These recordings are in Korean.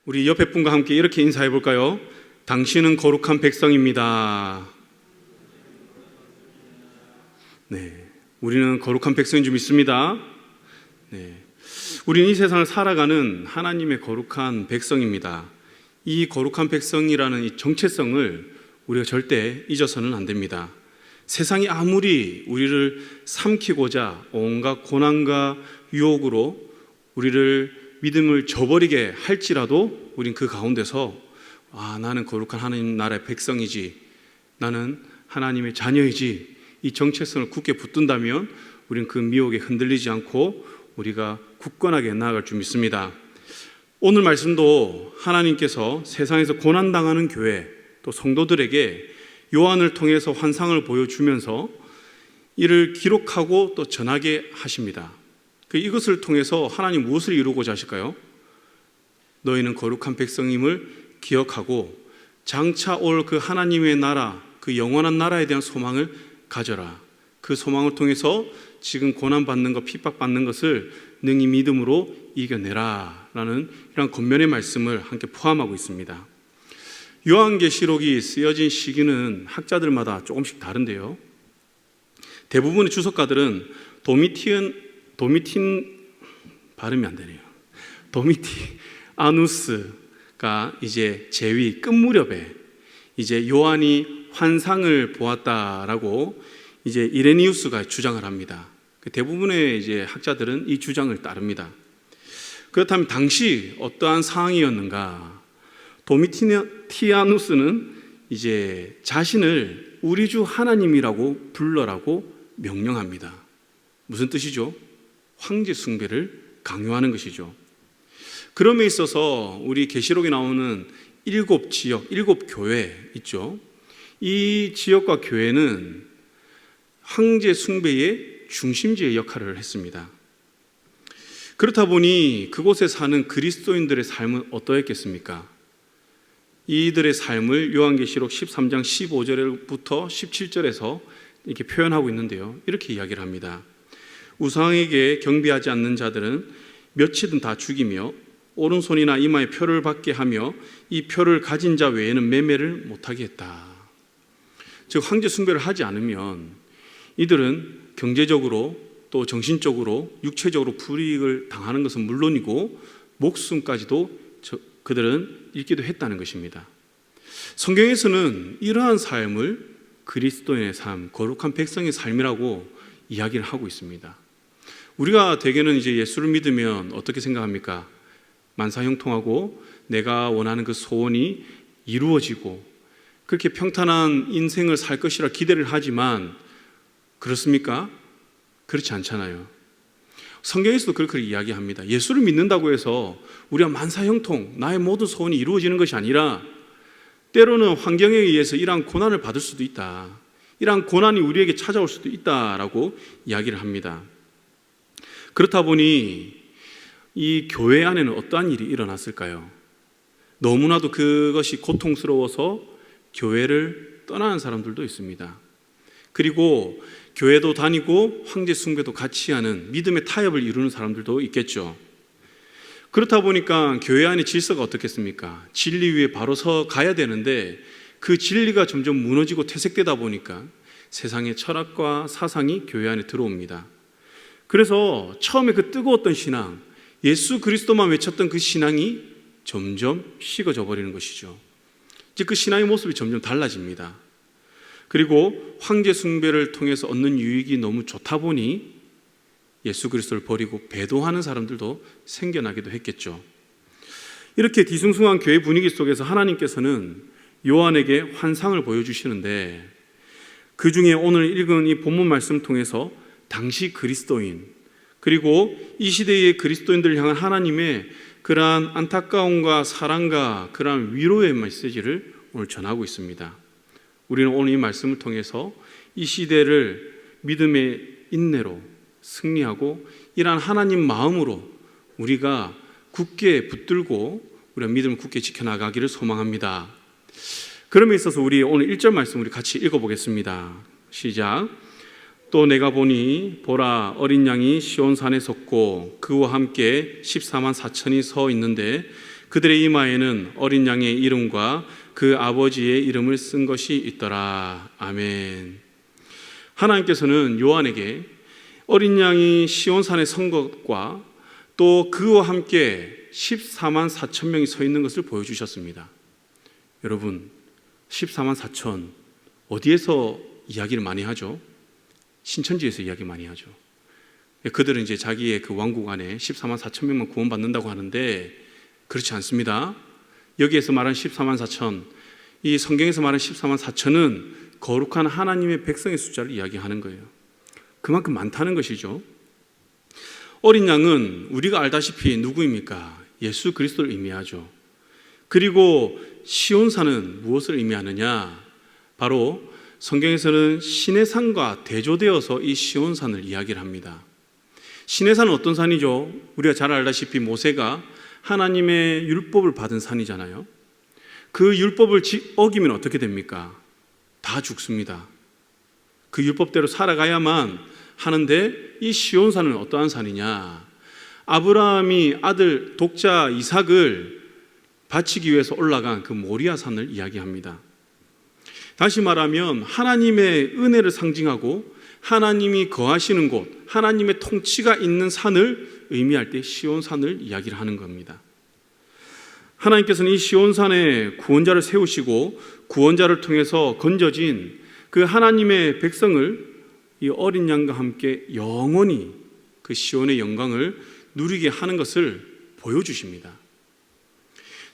우리 옆에 분과 함께 이렇게 인사해 볼까요? 당신은 거룩한 백성입니다. 네, 우리는 거룩한 백성인 줄 믿습니다. 네, 우리는 이 세상을 살아가는 하나님의 거룩한 백성입니다. 이 거룩한 백성이라는 이 정체성을 우리가 절대 잊어서는 안 됩니다. 세상이 아무리 우리를 삼키고자 온갖 고난과 유혹으로 우리를 믿음을 저버리게 할지라도 우린 그 가운데서 나는 거룩한 하나님 나라의 백성이지, 나는 하나님의 자녀이지, 이 정체성을 굳게 붙든다면 우린 그 미혹에 흔들리지 않고 우리가 굳건하게 나아갈 줄 믿습니다. 오늘 말씀도 하나님께서 세상에서 고난당하는 교회 또 성도들에게 요한을 통해서 환상을 보여주면서 이를 기록하고 또 전하게 하십니다. 이것을 통해서 하나님 무엇을 이루고자 하실까요? 너희는 거룩한 백성임을 기억하고 장차 올 그 하나님의 나라, 그 영원한 나라에 대한 소망을 가져라. 그 소망을 통해서 지금 고난받는 것, 핍박받는 것을 능히 믿음으로 이겨내라 라는 이런 권면의 말씀을 함께 포함하고 있습니다. 요한계시록이 쓰여진 시기는 학자들마다 조금씩 다른데요, 대부분의 주석가들은 도미티아누스가 이제 제위 끝 무렵에 이제 요한이 환상을 보았다라고 이제 이레니우스가 주장을 합니다. 대부분의 이제 학자들은 이 주장을 따릅니다. 그렇다면 당시 어떠한 상황이었는가? 도미티아누스는 이제 자신을 우리 주 하나님이라고 불러라고 명령합니다. 무슨 뜻이죠? 황제 숭배를 강요하는 것이죠. 그럼에 있어서 우리 계시록에 나오는 7지역, 7교회 있죠. 이 지역과 교회는 황제 숭배의 중심지의 역할을 했습니다. 그렇다 보니 그곳에 사는 그리스도인들의 삶은 어떠했겠습니까? 이들의 삶을 요한계시록 13장 15절부터 17절에서 이렇게 표현하고 있는데요, 이렇게 이야기를 합니다. 우상에게 경배하지 않는 자들은 며칠은 다 죽이며 오른손이나 이마에 표를 받게 하며 이 표를 가진 자 외에는 매매를 못하게 했다. 즉 황제 숭배를 하지 않으면 이들은 경제적으로 또 정신적으로 육체적으로 불이익을 당하는 것은 물론이고 목숨까지도 그들은 잃기도 했다는 것입니다. 성경에서는 이러한 삶을 그리스도인의 삶, 거룩한 백성의 삶이라고 이야기를 하고 있습니다. 우리가 대개는 이제 예수를 믿으면 어떻게 생각합니까? 만사형통하고 내가 원하는 그 소원이 이루어지고 그렇게 평탄한 인생을 살 것이라 기대를 하지만 그렇습니까? 그렇지 않잖아요. 성경에서도 그렇게 이야기합니다. 예수를 믿는다고 해서 우리가 만사형통, 나의 모든 소원이 이루어지는 것이 아니라 때로는 환경에 의해서 이러한 고난을 받을 수도 있다, 이러한 고난이 우리에게 찾아올 수도 있다라고 이야기를 합니다. 그렇다 보니 이 교회 안에는 어떠한 일이 일어났을까요? 너무나도 그것이 고통스러워서 교회를 떠나는 사람들도 있습니다. 그리고 교회도 다니고 황제 숭배도 같이 하는 믿음의 타협을 이루는 사람들도 있겠죠. 그렇다 보니까 교회 안의 질서가 어떻겠습니까? 진리 위에 바로 서 가야 되는데 그 진리가 점점 무너지고 퇴색되다 보니까 세상의 철학과 사상이 교회 안에 들어옵니다. 그래서 처음에 그 뜨거웠던 신앙, 예수 그리스도만 외쳤던 그 신앙이 점점 식어져 버리는 것이죠. 이제 그 신앙의 모습이 점점 달라집니다. 그리고 황제 숭배를 통해서 얻는 유익이 너무 좋다 보니 예수 그리스도를 버리고 배도하는 사람들도 생겨나기도 했겠죠. 이렇게 뒤숭숭한 교회 분위기 속에서 하나님께서는 요한에게 환상을 보여주시는데 그 중에 오늘 읽은 이 본문 말씀을 통해서 당시 그리스도인 그리고 이 시대의 그리스도인들을 향한 하나님의 그러한 안타까움과 사랑과 그러한 위로의 메시지를 오늘 전하고 있습니다. 우리는 오늘 이 말씀을 통해서 이 시대를 믿음의 인내로 승리하고 이러한 하나님 마음으로 우리가 굳게 붙들고 우리가 믿음을 굳게 지켜나가기를 소망합니다. 그럼에 있어서 우리 오늘 1절 말씀 우리 같이 읽어보겠습니다. 시작. 또 내가 보니 보라 어린 양이 시온산에 섰고 그와 함께 14만 4천이 서 있는데 그들의 이마에는 어린 양의 이름과 그 아버지의 이름을 쓴 것이 있더라. 아멘. 하나님께서는 요한에게 어린 양이 시온산에 선 것과 또 그와 함께 14만 4천 명이 서 있는 것을 보여주셨습니다. 여러분, 14만 4천 어디에서 이야기를 많이 하죠? 신천지에서 이야기 많이 하죠. 그들은 이제 자기의 그 왕국 안에 14만 4천 명만 구원받는다고 하는데 그렇지 않습니다. 여기에서 말한 14만 4천, 이 성경에서 말한 14만 4천은 거룩한 하나님의 백성의 숫자를 이야기하는 거예요. 그만큼 많다는 것이죠. 어린 양은 우리가 알다시피 누구입니까? 예수 그리스도를 의미하죠. 그리고 시온산은 무엇을 의미하느냐? 바로 성경에서는 시내산과 대조되어서 이 시온산을 이야기를 합니다. 시내산은 어떤 산이죠? 우리가 잘 알다시피 모세가 하나님의 율법을 받은 산이잖아요. 그 율법을 어기면 어떻게 됩니까? 다 죽습니다. 그 율법대로 살아가야만 하는데 이 시온산은 어떠한 산이냐? 아브라함이 아들 독자 이삭을 바치기 위해서 올라간 그 모리아산을 이야기합니다. 다시 말하면 하나님의 은혜를 상징하고 하나님이 거하시는 곳, 하나님의 통치가 있는 산을 의미할 때 시온산을 이야기를 하는 겁니다. 하나님께서는 이 시온산에 구원자를 세우시고 구원자를 통해서 건져진 그 하나님의 백성을 이 어린 양과 함께 영원히 그 시온의 영광을 누리게 하는 것을 보여주십니다.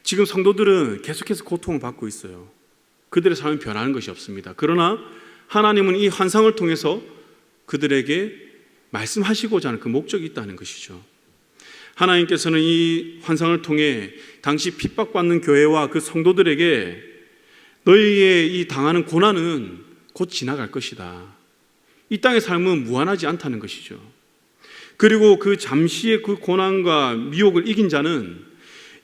지금 성도들은 계속해서 고통을 받고 있어요. 그들의 삶은 변하는 것이 없습니다. 그러나 하나님은 이 환상을 통해서 그들에게 말씀하시고자 하는 그 목적이 있다는 것이죠. 하나님께서는 이 환상을 통해 당시 핍박받는 교회와 그 성도들에게 너희의 이 당하는 고난은 곧 지나갈 것이다. 이 땅의 삶은 무한하지 않다는 것이죠. 그리고 그 잠시의 그 고난과 미혹을 이긴 자는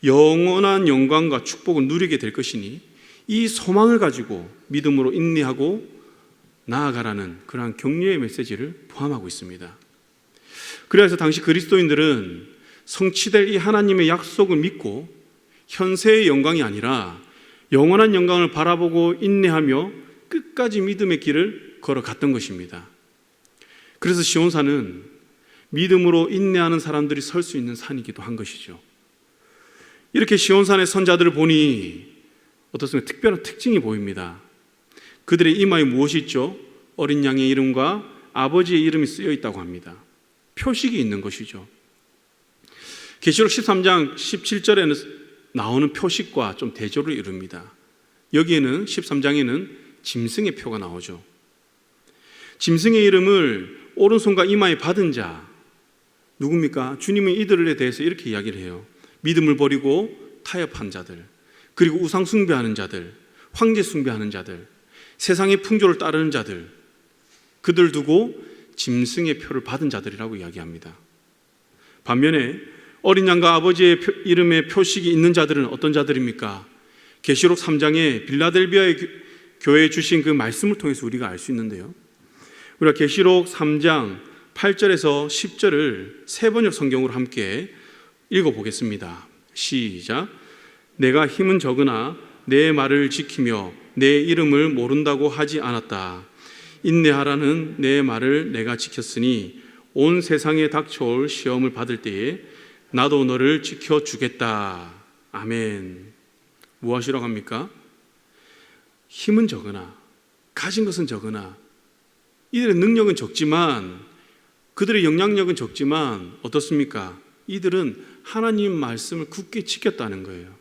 영원한 영광과 축복을 누리게 될 것이니 이 소망을 가지고 믿음으로 인내하고 나아가라는 그러한 격려의 메시지를 포함하고 있습니다. 그래서 당시 그리스도인들은 성취될 이 하나님의 약속을 믿고 현세의 영광이 아니라 영원한 영광을 바라보고 인내하며 끝까지 믿음의 길을 걸어갔던 것입니다. 그래서 시온산은 믿음으로 인내하는 사람들이 설 수 있는 산이기도 한 것이죠. 이렇게 시온산의 선자들을 보니 어떻습니까? 특별한 특징이 보입니다. 그들의 이마에 무엇이 있죠? 어린 양의 이름과 아버지의 이름이 쓰여 있다고 합니다. 표식이 있는 것이죠. 계시록 13장 17절에는 나오는 표식과 좀 대조를 이룹니다. 여기에는 13장에는 짐승의 표가 나오죠. 짐승의 이름을 오른손과 이마에 받은 자 누굽니까? 주님은 이들에 대해서 이렇게 이야기를 해요. 믿음을 버리고 타협한 자들, 그리고 우상 숭배하는 자들, 황제 숭배하는 자들, 세상의 풍조를 따르는 자들, 그들 두고 짐승의 표를 받은 자들이라고 이야기합니다. 반면에 어린 양과 아버지의 이름의 표식이 있는 자들은 어떤 자들입니까? 계시록 3장에 빌라델비아의 교회에 주신 그 말씀을 통해서 우리가 알 수 있는데요. 우리가 계시록 3장 8절에서 10절을 세 번역 성경으로 함께 읽어보겠습니다. 시작. 내가 힘은 적으나 내 말을 지키며 내 이름을 모른다고 하지 않았다. 인내하라는 내 말을 내가 지켰으니 온 세상에 닥쳐올 시험을 받을 때에 나도 너를 지켜주겠다. 아멘. 무엇이라고 합니까? 힘은 적으나, 가진 것은 적으나, 이들의 능력은 적지만, 그들의 영향력은 적지만 어떻습니까? 이들은 하나님 말씀을 굳게 지켰다는 거예요.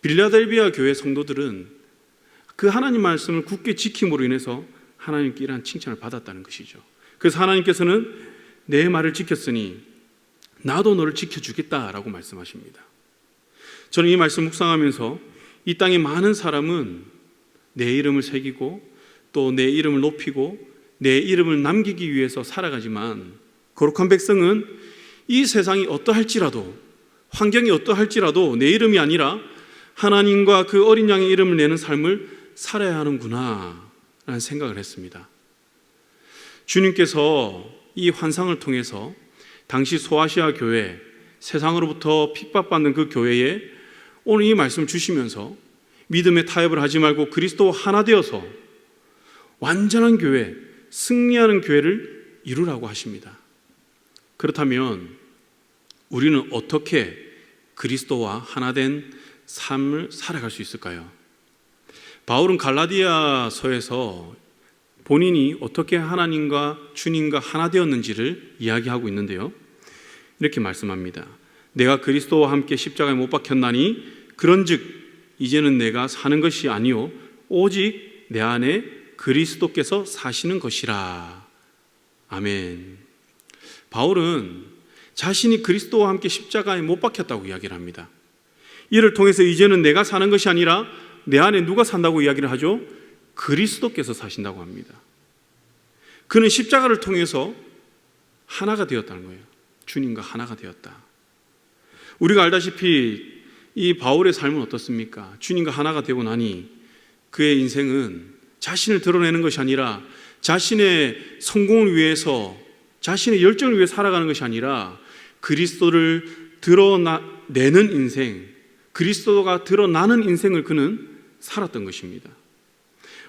빌라델비아 교회 성도들은 그 하나님 말씀을 굳게 지킴으로 인해서 하나님께 이러한 칭찬을 받았다는 것이죠. 그래서 하나님께서는 내 말을 지켰으니 나도 너를 지켜주겠다라고 말씀하십니다. 저는 이 말씀 묵상하면서 이 땅의 많은 사람은 내 이름을 새기고 또 내 이름을 높이고 내 이름을 남기기 위해서 살아가지만 거룩한 백성은 이 세상이 어떠할지라도, 환경이 어떠할지라도 내 이름이 아니라 하나님과 그 어린 양의 이름을 내는 삶을 살아야 하는구나 라는 생각을 했습니다. 주님께서 이 환상을 통해서 당시 소아시아 교회, 세상으로부터 핍박받는 그 교회에 오늘 이 말씀 주시면서 믿음의 타협을 하지 말고 그리스도와 하나 되어서 완전한 교회, 승리하는 교회를 이루라고 하십니다. 그렇다면 우리는 어떻게 그리스도와 하나 된 삶을 살아갈 수 있을까요? 바울은 갈라디아서에서 본인이 어떻게 하나님과 주님과 하나 되었는지를 이야기하고 있는데요. 이렇게 말씀합니다. 내가 그리스도와 함께 십자가에 못 박혔나니 그런즉 이제는 내가 사는 것이 아니요 오직 내 안에 그리스도께서 사시는 것이라. 아멘. 바울은 자신이 그리스도와 함께 십자가에 못 박혔다고 이야기를 합니다. 이를 통해서 이제는 내가 사는 것이 아니라 내 안에 누가 산다고 이야기를 하죠? 그리스도께서 사신다고 합니다. 그는 십자가를 통해서 하나가 되었다는 거예요. 주님과 하나가 되었다. 우리가 알다시피 이 바울의 삶은 어떻습니까? 주님과 하나가 되고 나니 그의 인생은 자신을 드러내는 것이 아니라 자신의 성공을 위해서, 자신의 열정을 위해 살아가는 것이 아니라 그리스도를 드러내는 인생, 그리스도가 드러나는 인생을 그는 살았던 것입니다.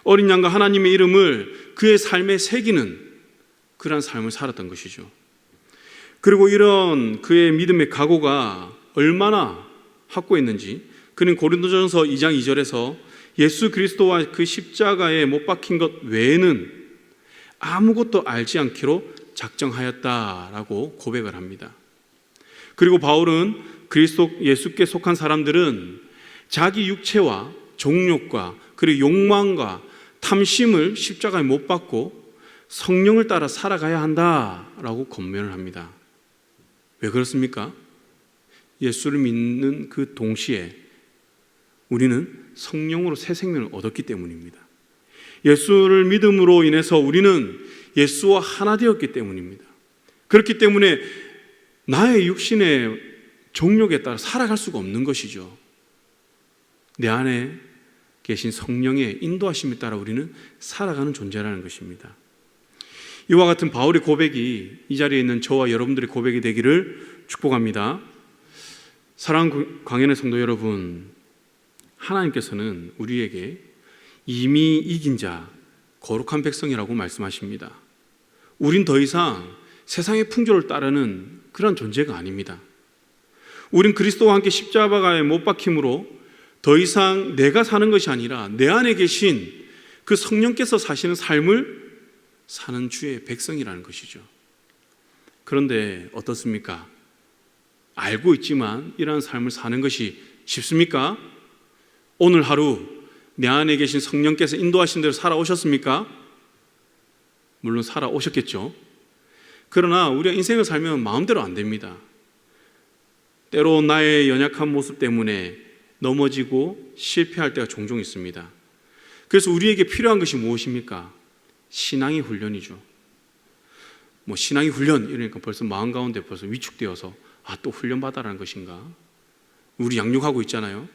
어린 양과 하나님의 이름을 그의 삶에 새기는 그러한 삶을 살았던 것이죠. 그리고 이런 그의 믿음의 각오가 얼마나 확고했는지 그는 고린도전서 2장 2절에서 예수 그리스도와 그 십자가에 못 박힌 것 외에는 아무것도 알지 않기로 작정하였다라고 고백을 합니다. 그리고 바울은 그리스도 예수께 속한 사람들은 자기 육체와 정욕과 그리고 욕망과 탐심을 십자가에 못 박고 성령을 따라 살아가야 한다라고 권면을 합니다. 왜 그렇습니까? 예수를 믿는 그 동시에 우리는 성령으로 새 생명을 얻었기 때문입니다. 예수를 믿음으로 인해서 우리는 예수와 하나 되었기 때문입니다. 그렇기 때문에 나의 육신의 정욕에 따라 살아갈 수가 없는 것이죠. 내 안에 계신 성령의 인도하심에 따라 우리는 살아가는 존재라는 것입니다. 이와 같은 바울의 고백이 이 자리에 있는 저와 여러분들의 고백이 되기를 축복합니다. 사랑하는 광연의 성도 여러분, 하나님께서는 우리에게 이미 이긴 자, 거룩한 백성이라고 말씀하십니다. 우린 더 이상 세상의 풍조를 따르는 그런 존재가 아닙니다. 우린 그리스도와 함께 십자가에 못 박힘으로 더 이상 내가 사는 것이 아니라 내 안에 계신 그 성령께서 사시는 삶을 사는 주의 백성이라는 것이죠. 그런데 어떻습니까? 알고 있지만 이러한 삶을 사는 것이 쉽습니까? 오늘 하루 내 안에 계신 성령께서 인도하신 대로 살아오셨습니까? 물론 살아오셨겠죠. 그러나 우리가 인생을 살면 마음대로 안 됩니다. 때로 나의 연약한 모습 때문에 넘어지고 실패할 때가 종종 있습니다. 그래서 우리에게 필요한 것이 무엇입니까? 신앙의 훈련이죠. 신앙의 훈련 이러니까 벌써 마음 가운데 벌써 위축되어서 또 훈련 받아라는 것인가? 우리 양육하고 있잖아요.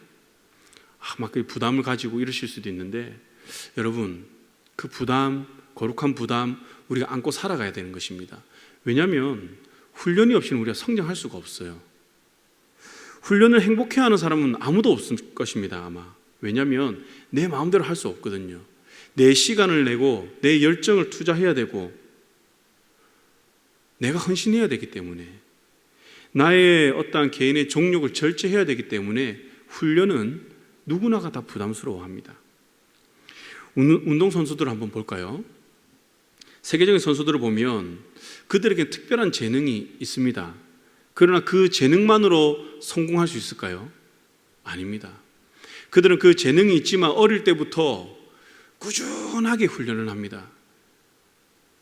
막 그 부담을 가지고 이러실 수도 있는데 여러분, 그 부담, 거룩한 부담 우리가 안고 살아가야 되는 것입니다. 왜냐하면 훈련이 없이는 우리가 성장할 수가 없어요. 훈련을 행복해하는 사람은 아무도 없을 것입니다, 아마. 왜냐하면 내 마음대로 할 수 없거든요. 내 시간을 내고 내 열정을 투자해야 되고 내가 헌신해야 되기 때문에 나의 어떠한 개인의 정욕을 절제해야 되기 때문에 훈련은 누구나가 다 부담스러워합니다. 운동선수들을 한번 볼까요? 세계적인 선수들을 보면 그들에게 특별한 재능이 있습니다. 그러나 그 재능만으로 성공할 수 있을까요? 아닙니다. 그들은 그 재능이 있지만 어릴 때부터 꾸준하게 훈련을 합니다.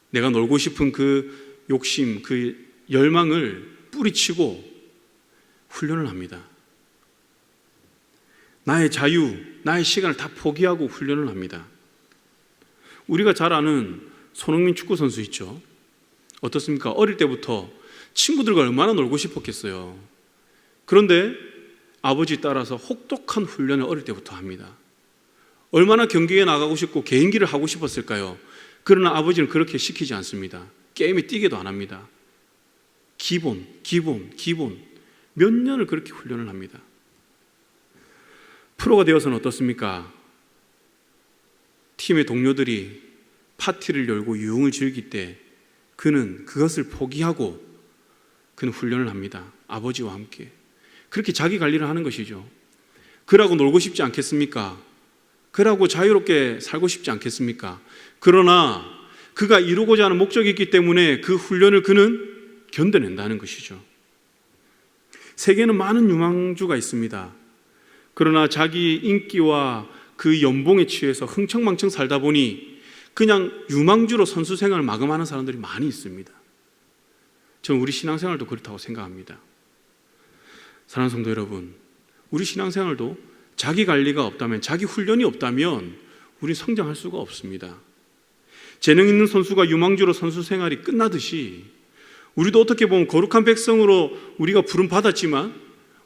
내가 놀고 싶은 그 욕심, 그 열망을 뿌리치고 훈련을 합니다. 나의 자유, 나의 시간을 다 포기하고 훈련을 합니다. 우리가 잘 아는 손흥민 축구 선수 있죠. 어떻습니까? 어릴 때부터 친구들과 얼마나 놀고 싶었겠어요. 그런데 아버지 따라서 혹독한 훈련을 어릴 때부터 합니다. 얼마나 경기에 나가고 싶고 개인기를 하고 싶었을까요? 그러나 아버지는 그렇게 시키지 않습니다. 게임에 뛰게도 안 합니다. 기본 몇 년을 그렇게 훈련을 합니다. 프로가 되어서는 어떻습니까? 팀의 동료들이 파티를 열고 유흥을 즐길 때 그는 그것을 포기하고 그는 훈련을 합니다. 아버지와 함께. 그렇게 자기 관리를 하는 것이죠. 그러고 놀고 싶지 않겠습니까? 그러고 자유롭게 살고 싶지 않겠습니까? 그러나 그가 이루고자 하는 목적이 있기 때문에 그 훈련을 그는 견뎌낸다는 것이죠. 세계에는 많은 유망주가 있습니다. 그러나 자기 인기와 그 연봉에 취해서 흥청망청 살다 보니 그냥 유망주로 선수 생활을 마감하는 사람들이 많이 있습니다. 저는 우리 신앙생활도 그렇다고 생각합니다. 사랑하는 성도 여러분, 우리 신앙생활도 자기 관리가 없다면, 자기 훈련이 없다면 우리 성장할 수가 없습니다. 재능 있는 선수가 유망주로 선수 생활이 끝나듯이 우리도 어떻게 보면 거룩한 백성으로 우리가 부름 받았지만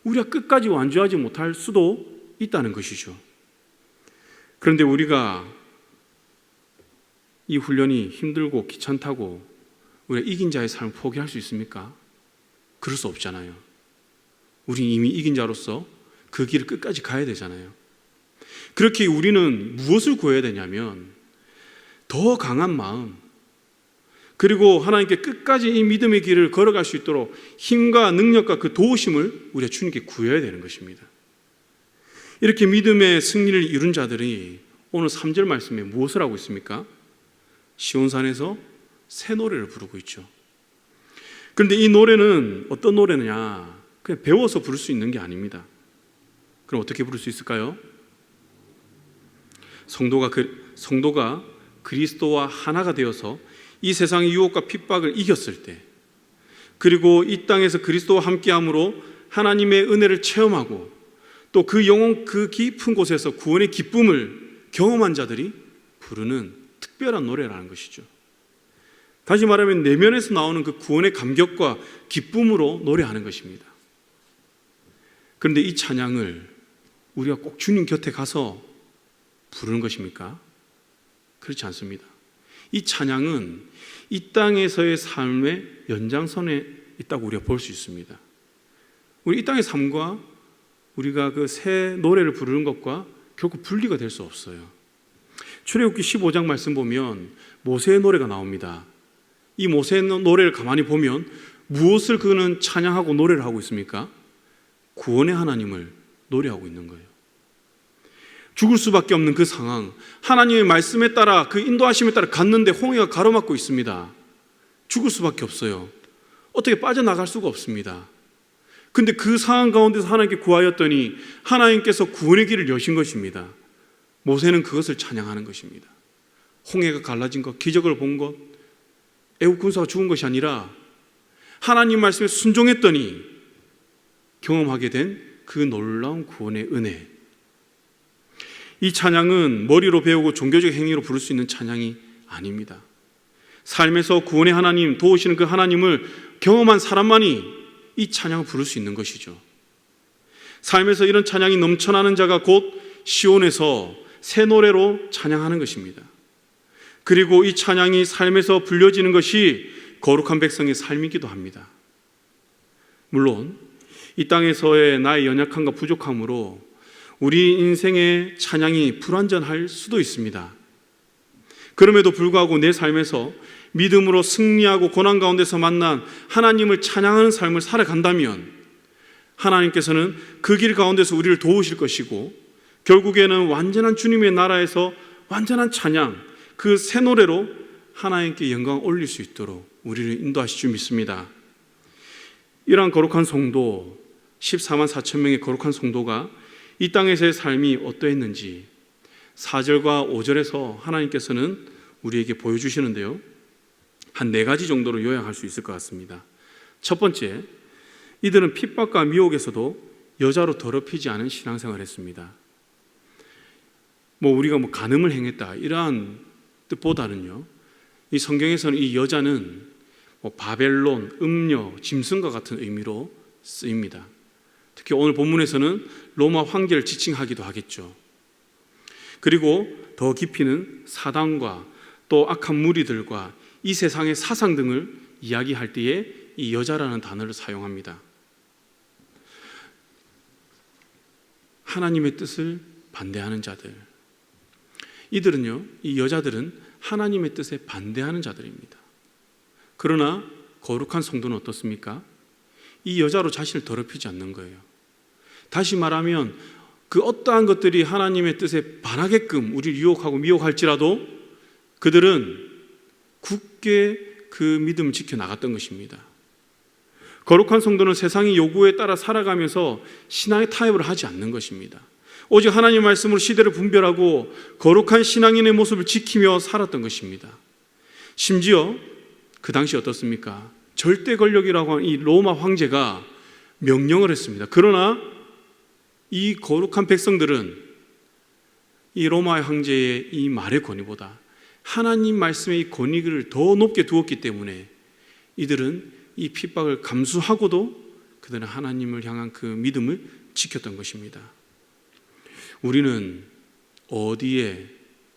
우리가 끝까지 완주하지 못할 수도 있다는 것이죠. 그런데 우리가 이 훈련이 힘들고 귀찮다고 우리가 이긴 자의 삶을 포기할 수 있습니까? 그럴 수 없잖아요. 우린 이미 이긴 자로서 그 길을 끝까지 가야 되잖아요. 그렇게 우리는 무엇을 구해야 되냐면 더 강한 마음, 그리고 하나님께 끝까지 이 믿음의 길을 걸어갈 수 있도록 힘과 능력과 그 도우심을 우리가 주님께 구해야 되는 것입니다. 이렇게 믿음의 승리를 이룬 자들이 오늘 3절 말씀에 무엇을 하고 있습니까? 시온산에서 새 노래를 부르고 있죠. 그런데 이 노래는 어떤 노래냐? 그냥 배워서 부를 수 있는 게 아닙니다. 그럼 어떻게 부를 수 있을까요? 성도가 그리스도와 하나가 되어서 이 세상의 유혹과 핍박을 이겼을 때, 그리고 이 땅에서 그리스도와 함께함으로 하나님의 은혜를 체험하고 또 그 영혼 그 깊은 곳에서 구원의 기쁨을 경험한 자들이 부르는 특별한 노래라는 것이죠. 다시 말하면 내면에서 나오는 그 구원의 감격과 기쁨으로 노래하는 것입니다. 그런데 이 찬양을 우리가 꼭 주님 곁에 가서 부르는 것입니까? 그렇지 않습니다. 이 찬양은 이 땅에서의 삶의 연장선에 있다고 우리가 볼 수 있습니다. 우리 이 땅의 삶과 우리가 그 새 노래를 부르는 것과 결코 분리가 될 수 없어요. 출애굽기 15장 말씀 보면 모세의 노래가 나옵니다. 이 모세의 노래를 가만히 보면 무엇을 그는 찬양하고 노래를 하고 있습니까? 구원의 하나님을 노래하고 있는 거예요. 죽을 수밖에 없는 그 상황, 하나님의 말씀에 따라 그 인도하심에 따라 갔는데 홍해가 가로막고 있습니다. 죽을 수밖에 없어요. 어떻게 빠져나갈 수가 없습니다. 근데 그 상황 가운데서 하나님께 구하였더니 하나님께서 구원의 길을 여신 것입니다. 모세는 그것을 찬양하는 것입니다. 홍해가 갈라진 것, 기적을 본 것, 애국 군사가 죽은 것이 아니라 하나님 말씀에 순종했더니 경험하게 된 그 놀라운 구원의 은혜. 이 찬양은 머리로 배우고 종교적 행위로 부를 수 있는 찬양이 아닙니다. 삶에서 구원의 하나님, 도우시는 그 하나님을 경험한 사람만이 이 찬양을 부를 수 있는 것이죠. 삶에서 이런 찬양이 넘쳐나는 자가 곧 시온에서 새 노래로 찬양하는 것입니다. 그리고 이 찬양이 삶에서 불려지는 것이 거룩한 백성의 삶이기도 합니다. 물론 이 땅에서의 나의 연약함과 부족함으로 우리 인생의 찬양이 불완전할 수도 있습니다. 그럼에도 불구하고 내 삶에서 믿음으로 승리하고 고난 가운데서 만난 하나님을 찬양하는 삶을 살아간다면 하나님께서는 그 길 가운데서 우리를 도우실 것이고 결국에는 완전한 주님의 나라에서 완전한 찬양, 그 새 노래로 하나님께 영광을 올릴 수 있도록 우리를 인도하실 줄 믿습니다. 이러한 거룩한 성도, 14만 4천 명의 거룩한 성도가 이 땅에서의 삶이 어떠했는지 4절과 5절에서 하나님께서는 우리에게 보여주시는데요, 한 4가지 정도로 요약할 수 있을 것 같습니다. 첫 번째, 이들은 핍박과 미혹에서도 여자로 더럽히지 않은 신앙생활을 했습니다. 우리가 간음을 행했다 이러한 뜻보다는요, 이 성경에서는 이 여자는 바벨론, 음녀, 짐승과 같은 의미로 쓰입니다. 특히 오늘 본문에서는 로마 황제를 지칭하기도 하겠죠. 그리고 더 깊이는 사단과 또 악한 무리들과 이 세상의 사상 등을 이야기할 때에 이 여자라는 단어를 사용합니다. 하나님의 뜻을 반대하는 자들. 이들은요, 이 여자들은 하나님의 뜻에 반대하는 자들입니다. 그러나 거룩한 성도는 어떻습니까? 이 여자로 자신을 더럽히지 않는 거예요. 다시 말하면 그 어떠한 것들이 하나님의 뜻에 반하게끔 우리를 유혹하고 미혹할지라도 그들은 굳게 그 믿음을 지켜나갔던 것입니다. 거룩한 성도는 세상의 요구에 따라 살아가면서 신앙의 타협을 하지 않는 것입니다. 오직 하나님의 말씀으로 시대를 분별하고 거룩한 신앙인의 모습을 지키며 살았던 것입니다. 심지어 그 당시 어떻습니까? 절대 권력이라고 하는 이 로마 황제가 명령을 했습니다. 그러나 이 거룩한 백성들은 이 로마 황제의 이 말의 권위보다 하나님 말씀의 이 권위를 더 높게 두었기 때문에 이들은 이 핍박을 감수하고도 그들은 하나님을 향한 그 믿음을 지켰던 것입니다. 우리는 어디에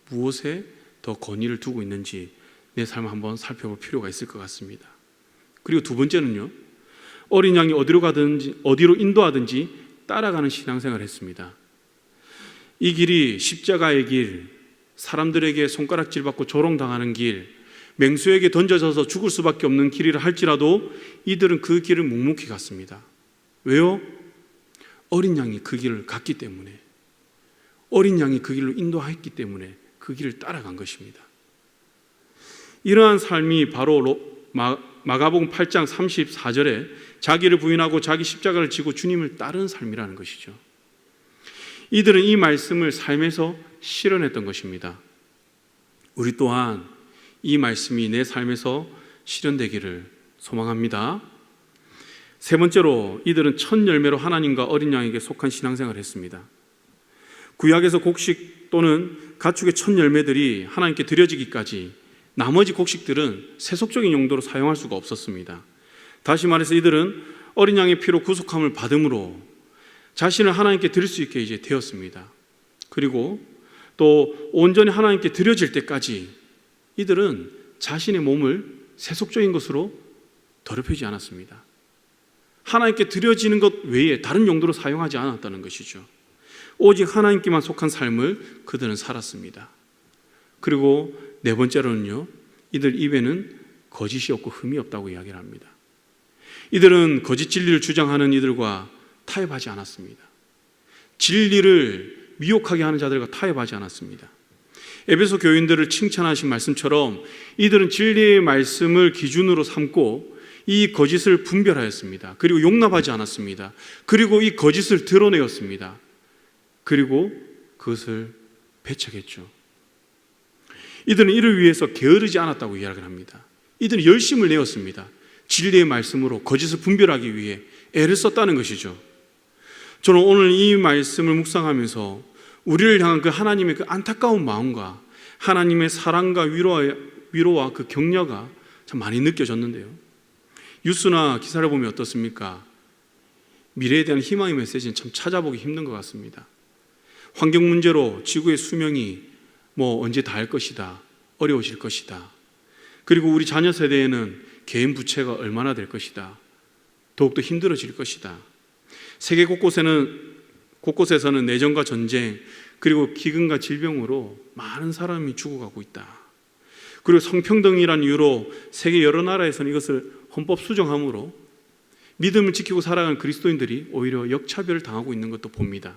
무엇에 더 권위를 두고 있는지 내 삶을 한번 살펴볼 필요가 있을 것 같습니다. 그리고 두 번째는요, 어린 양이 어디로 가든지 어디로 인도하든지 따라가는 신앙생활을 했습니다. 이 길이 십자가의 길, 사람들에게 손가락질 받고 조롱당하는 길, 맹수에게 던져져서 죽을 수밖에 없는 길이라 할지라도 이들은 그 길을 묵묵히 갔습니다. 왜요? 어린 양이 그 길을 갔기 때문에, 어린 양이 그 길로 인도했기 때문에 그 길을 따라간 것입니다. 이러한 삶이 바로 마가복음 8장 34절에 자기를 부인하고 자기 십자가를 지고 주님을 따르는 삶이라는 것이죠. 이들은 이 말씀을 삶에서 실현했던 것입니다. 우리 또한 이 말씀이 내 삶에서 실현되기를 소망합니다. 세 번째로 이들은 첫 열매로 하나님과 어린 양에게 속한 신앙생활을 했습니다. 구약에서 곡식 또는 가축의 첫 열매들이 하나님께 드려지기까지 나머지 곡식들은 세속적인 용도로 사용할 수가 없었습니다. 다시 말해서 이들은 어린 양의 피로 구속함을 받음으로 자신을 하나님께 드릴 수 있게 이제 되었습니다. 그리고 또 온전히 하나님께 드려질 때까지 이들은 자신의 몸을 세속적인 것으로 더럽히지 않았습니다. 하나님께 드려지는 것 외에 다른 용도로 사용하지 않았다는 것이죠. 오직 하나님께만 속한 삶을 그들은 살았습니다. 그리고 네 번째로는요, 이들 입에는 거짓이 없고 흠이 없다고 이야기를 합니다. 이들은 거짓 진리를 주장하는 이들과 타협하지 않았습니다. 진리를 미혹하게 하는 자들과 타협하지 않았습니다. 에베소 교인들을 칭찬하신 말씀처럼 이들은 진리의 말씀을 기준으로 삼고 이 거짓을 분별하였습니다. 그리고 용납하지 않았습니다. 그리고 이 거짓을 드러내었습니다. 그리고 그것을 배척했죠. 이들은 이를 위해서 게으르지 않았다고 이야기를 합니다. 이들은 열심을 내었습니다. 진리의 말씀으로 거짓을 분별하기 위해 애를 썼다는 것이죠. 저는 오늘 이 말씀을 묵상하면서 우리를 향한 그 하나님의 그 안타까운 마음과 하나님의 사랑과 위로와 그 격려가 참 많이 느껴졌는데요. 뉴스나 기사를 보면 어떻습니까? 미래에 대한 희망의 메시지는 참 찾아보기 힘든 것 같습니다. 환경 문제로 지구의 수명이 언제 닿을 것이다, 어려워질 것이다. 그리고 우리 자녀 세대에는 개인 부채가 얼마나 될 것이다, 더욱더 힘들어질 것이다. 세계 곳곳에서는 내전과 전쟁, 그리고 기근과 질병으로 많은 사람이 죽어가고 있다. 그리고 성평등이라는 이유로 세계 여러 나라에서는 이것을 헌법 수정함으로 믿음을 지키고 살아가는 그리스도인들이 오히려 역차별을 당하고 있는 것도 봅니다.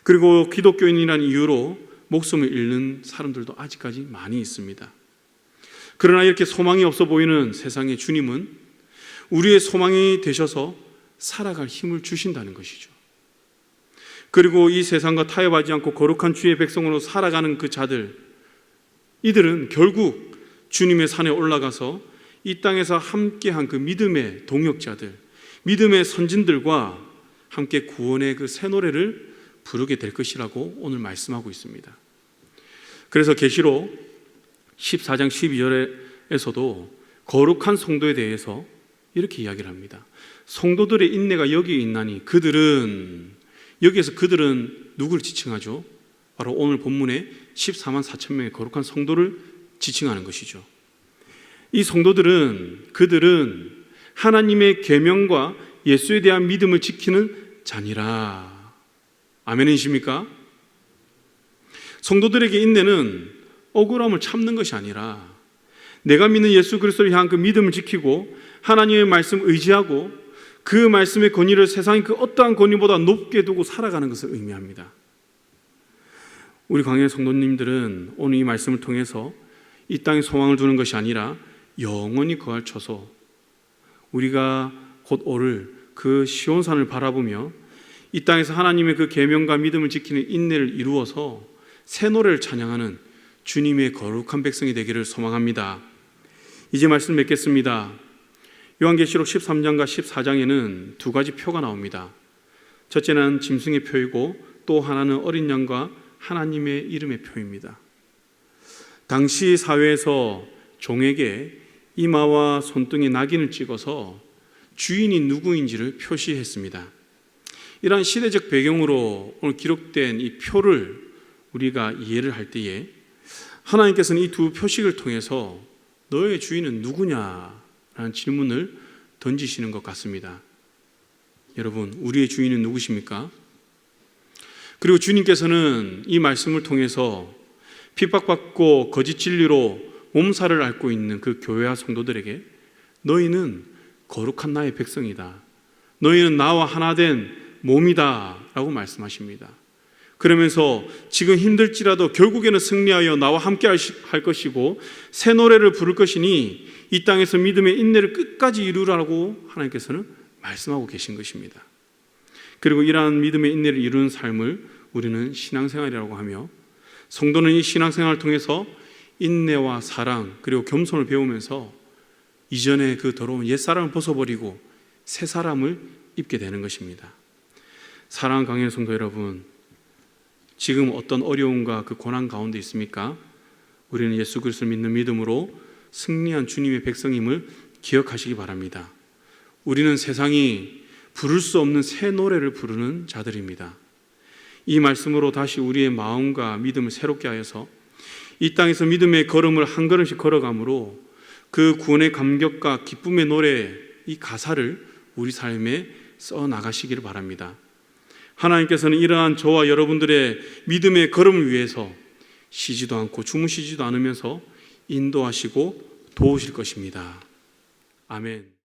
그리고 기독교인이라는 이유로 목숨을 잃는 사람들도 아직까지 많이 있습니다. 그러나 이렇게 소망이 없어 보이는 세상의 주님은 우리의 소망이 되셔서 살아갈 힘을 주신다는 것이죠. 그리고 이 세상과 타협하지 않고 거룩한 주의 백성으로 살아가는 그 자들, 이들은 결국 주님의 산에 올라가서 이 땅에서 함께한 그 믿음의 동역자들, 믿음의 선진들과 함께 구원의 그 새 노래를 부르게 될 것이라고 오늘 말씀하고 있습니다. 그래서 계시록 14장 12절에서도 거룩한 성도에 대해서 이렇게 이야기를 합니다. 성도들의 인내가 여기에 있나니 여기에서 그들은 누구를 지칭하죠? 바로 오늘 본문에 14만 4천 명의 거룩한 성도를 지칭하는 것이죠. 이 성도들은 그들은 하나님의 계명과 예수에 대한 믿음을 지키는 자니라. 아멘이십니까? 성도들에게 인내는 억울함을 참는 것이 아니라 내가 믿는 예수 그리스도를 향한 그 믿음을 지키고 하나님의 말씀을 의지하고 그 말씀의 권위를 세상의 그 어떠한 권위보다 높게 두고 살아가는 것을 의미합니다. 우리 광야의 성도님들은 오늘 이 말씀을 통해서 이 땅에 소망을 두는 것이 아니라 영원히 거할 처소, 우리가 곧 오를 그 시온산을 바라보며 이 땅에서 하나님의 그 계명과 믿음을 지키는 인내를 이루어서 새 노래를 찬양하는 주님의 거룩한 백성이 되기를 소망합니다. 이제 말씀 맺겠습니다. 요한계시록 13장과 14장에는 두 가지 표가 나옵니다. 첫째는 짐승의 표이고 또 하나는 어린 양과 하나님의 이름의 표입니다. 당시 사회에서 종에게 이마와 손등에 낙인을 찍어서 주인이 누구인지를 표시했습니다. 이러한 시대적 배경으로 오늘 기록된 이 표를 우리가 이해를 할 때에 하나님께서는 이 두 표식을 통해서 너의 주인은 누구냐라는 질문을 던지시는 것 같습니다. 여러분, 우리의 주인은 누구십니까? 그리고 주님께서는 이 말씀을 통해서 핍박받고 거짓 진리로 몸살을 앓고 있는 그 교회와 성도들에게 너희는 거룩한 나의 백성이다, 너희는 나와 하나 된 몸이다 라고 말씀하십니다. 그러면서 지금 힘들지라도 결국에는 승리하여 나와 함께 할 것이고 새 노래를 부를 것이니 이 땅에서 믿음의 인내를 끝까지 이루라고 하나님께서는 말씀하고 계신 것입니다. 그리고 이러한 믿음의 인내를 이루는 삶을 우리는 신앙생활이라고 하며, 성도는 이 신앙생활을 통해서 인내와 사랑 그리고 겸손을 배우면서 이전에 그 더러운 옛사람을 벗어버리고 새 사람을 입게 되는 것입니다. 사랑하는 강연 성도 여러분, 지금 어떤 어려움과 그 고난 가운데 있습니까? 우리는 예수 그리스도를 믿는 믿음으로 승리한 주님의 백성임을 기억하시기 바랍니다. 우리는 세상이 부를 수 없는 새 노래를 부르는 자들입니다. 이 말씀으로 다시 우리의 마음과 믿음을 새롭게 하여서 이 땅에서 믿음의 걸음을 한 걸음씩 걸어가므로 그 구원의 감격과 기쁨의 노래, 이 가사를 우리 삶에 써 나가시기를 바랍니다. 하나님께서는 이러한 저와 여러분들의 믿음의 걸음을 위해서 쉬지도 않고 주무시지도 않으면서 인도하시고 도우실 것입니다. 아멘.